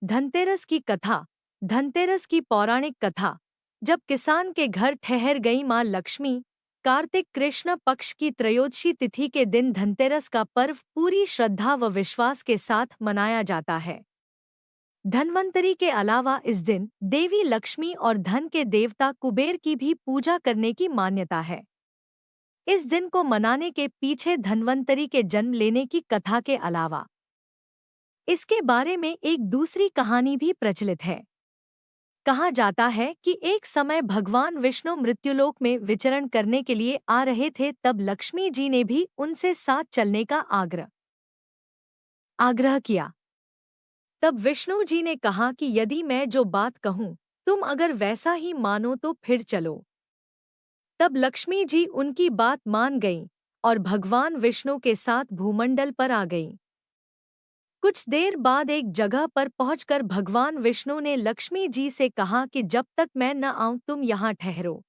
धनतेरस की कथा। धनतेरस की पौराणिक कथा। जब किसान के घर ठहर गई मां लक्ष्मी, कार्तिक कृष्ण पक्ष की त्रयोदशी तिथि के दिन धनतेरस का पर्व पूरी श्रद्धा व विश्वास के साथ मनाया जाता है। धन्वंतरी के अलावा इस दिन देवी लक्ष्मी और धन के देवता कुबेर की भी पूजा करने की मान्यता है। इस दिन को मनाने के पीछे धन्वंतरी के जन्म लेने की कथा के अलावा इसके बारे में एक दूसरी कहानी भी प्रचलित है। कहा जाता है कि एक समय भगवान विष्णु मृत्युलोक में विचरण करने के लिए आ रहे थे, तब लक्ष्मी जी ने भी उनसे साथ चलने का आग्रह किया। तब विष्णु जी ने कहा कि यदि मैं जो बात कहूं तुम अगर वैसा ही मानो तो फिर चलो। तब लक्ष्मी जी उनकी बात मान गईं और भगवान विष्णु के साथ भूमंडल पर आ गईं। कुछ देर बाद एक जगह पर पहुंचकर भगवान विष्णु ने लक्ष्मी जी से कहा कि जब तक मैं न आऊं तुम यहाँ ठहरो।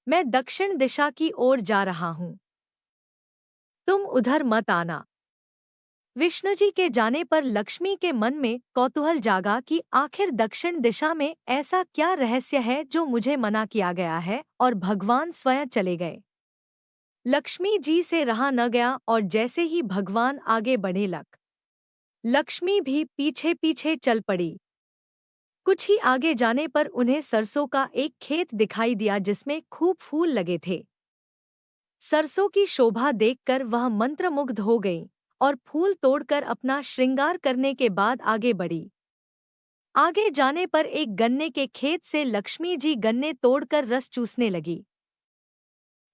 मैं दक्षिण दिशा की ओर जा रहा हूँ, तुम उधर मत आना। विष्णु जी के जाने पर लक्ष्मी के मन में कौतूहल जागा कि आखिर दक्षिण दिशा में ऐसा क्या रहस्य है जो मुझे मना किया गया है, और भगवान स्वयं चले गए। लक्ष्मी जी से रहा न गया और जैसे ही भगवान आगे बढ़े लक्ष्मी भी पीछे पीछे चल पड़ी। कुछ ही आगे जाने पर उन्हें सरसों का एक खेत दिखाई दिया जिसमें खूब फूल लगे थे। सरसों की शोभा देखकर वह मंत्रमुग्ध हो गई और फूल तोड़कर अपना श्रृंगार करने के बाद आगे बढ़ी। आगे जाने पर एक गन्ने के खेत से लक्ष्मी जी गन्ने तोड़कर रस चूसने लगी।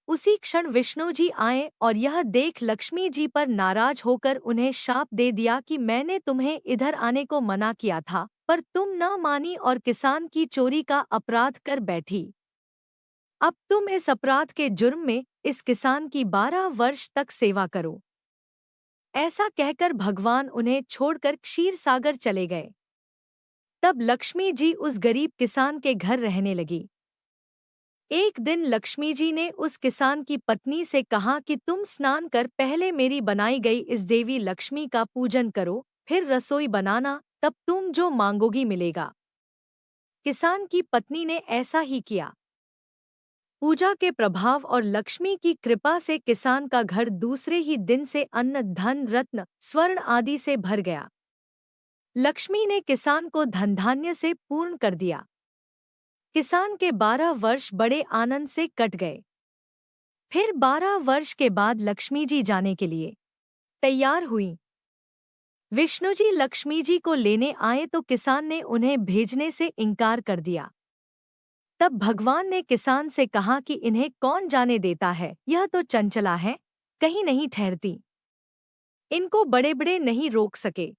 उसी क्षण विष्णु जी आए और यह देख लक्ष्मी जी पर नाराज होकर उन्हें शाप दे दिया कि मैंने तुम्हें इधर आने को मना किया था, पर तुम न मानी और किसान की चोरी का अपराध कर बैठी। अब तुम इस अपराध के जुर्म में इस किसान की 12 वर्ष तक सेवा करो। ऐसा कहकर भगवान उन्हें छोड़कर क्षीर सागर चले गए। तब लक्ष्मी जी उस गरीब किसान के घर रहने लगी। एक दिन लक्ष्मी जी ने उस किसान की पत्नी से कहा कि तुम स्नान कर पहले मेरी बनाई गई इस देवी लक्ष्मी का पूजन करो, फिर रसोई बनाना, तब तुम जो मांगोगी मिलेगा। किसान की पत्नी ने ऐसा ही किया। पूजा के प्रभाव और लक्ष्मी की कृपा से किसान का घर दूसरे ही दिन से अन्न, धन, रत्न, स्वर्ण आदि से भर गया। लक्ष्मी ने किसान को धन धान्य से पूर्ण कर दिया। किसान के 12 वर्ष बड़े आनंद से कट गए। फिर 12 वर्ष के बाद लक्ष्मी जी जाने के लिए तैयार हुई। विष्णु जी लक्ष्मी जी को लेने आए तो किसान ने उन्हें भेजने से इनकार कर दिया। तब भगवान ने किसान से कहा कि इन्हें कौन जाने देता है, यह तो चंचला है, कहीं नहीं ठहरती। इनको बड़े बड़े नहीं रोक सके।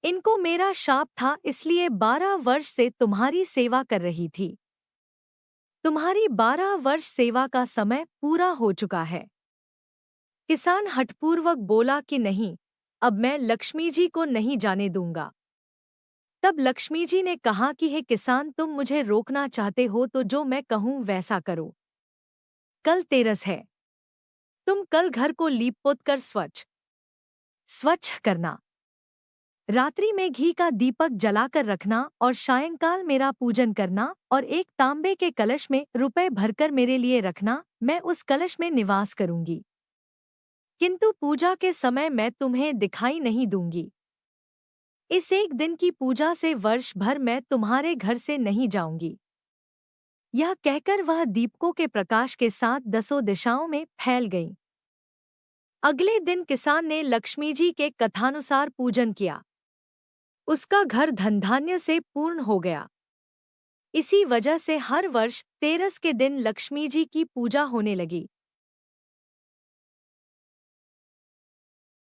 इनको मेरा शाप था, इसलिए 12 वर्ष से तुम्हारी सेवा कर रही थी। तुम्हारी 12 वर्ष सेवा का समय पूरा हो चुका है। किसान हठपूर्वक बोला कि नहीं, अब मैं लक्ष्मी जी को नहीं जाने दूंगा। तब लक्ष्मी जी ने कहा कि हे किसान, तुम मुझे रोकना चाहते हो तो जो मैं कहूँ वैसा करो। कल तेरस है, तुम कल घर को लीप पोत कर स्वच्छ करना। रात्रि में घी का दीपक जलाकर रखना और सायंकाल मेरा पूजन करना, और एक तांबे के कलश में रुपए भरकर मेरे लिए रखना। मैं उस कलश में निवास करूंगी, किंतु पूजा के समय मैं तुम्हें दिखाई नहीं दूंगी। इस एक दिन की पूजा से वर्ष भर मैं तुम्हारे घर से नहीं जाऊंगी। यह कहकर वह दीपकों के प्रकाश के साथ 10 दिशाओं में फैल गई। अगले दिन किसान ने लक्ष्मी जी के कथानुसार पूजन किया। उसका घर धन धान्य से पूर्ण हो गया। इसी वजह से हर वर्ष तेरस के दिन लक्ष्मी जी की पूजा होने लगी।